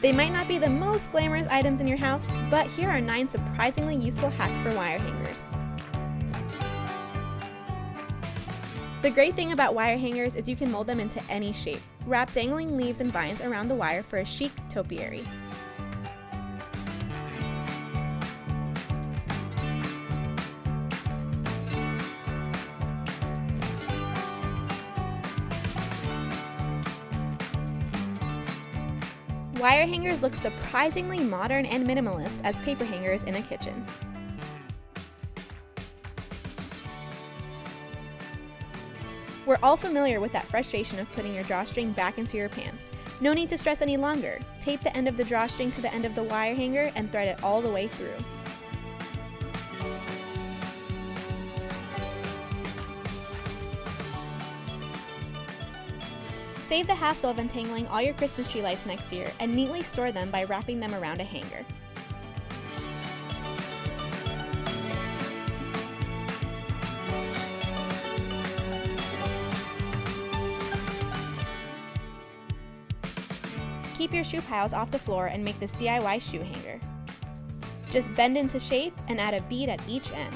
They might not be the most glamorous items in your house, but here are 9 surprisingly useful hacks for wire hangers. The great thing about wire hangers is you can mold them into any shape. Wrap dangling leaves and vines around the wire for a chic topiary. Wire hangers look surprisingly modern and minimalist as paper hangers in a kitchen. We're all familiar with that frustration of putting your drawstring back into your pants. No need to stress any longer. Tape the end of the drawstring to the end of the wire hanger and thread it all the way through. Save the hassle of untangling all your Christmas tree lights next year and neatly store them by wrapping them around a hanger. Keep your shoe piles off the floor and make this DIY shoe hanger. Just bend into shape and add a bead at each end.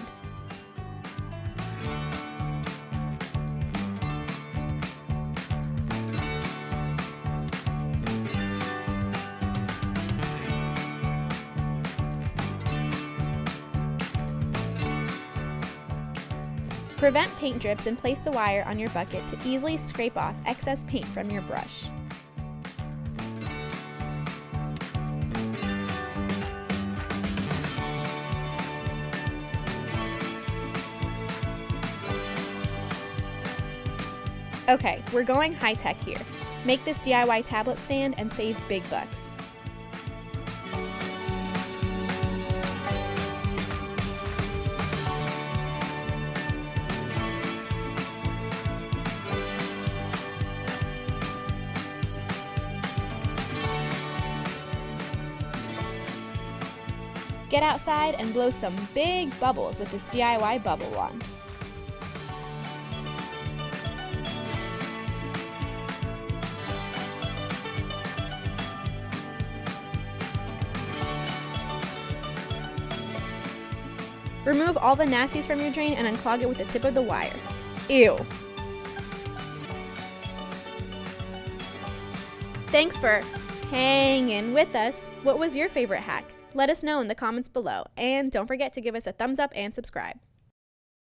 Prevent paint drips and place the wire on your bucket to easily scrape off excess paint from your brush. Okay, we're going high-tech here. Make this DIY tablet stand and save big bucks. Get outside and blow some big bubbles with this DIY bubble wand. Remove all the nasties from your drain and unclog it with the tip of the wire. Ew! Thanks for hanging with us. What was your favorite hack? Let us know in the comments below, and don't forget to give us a thumbs up and subscribe.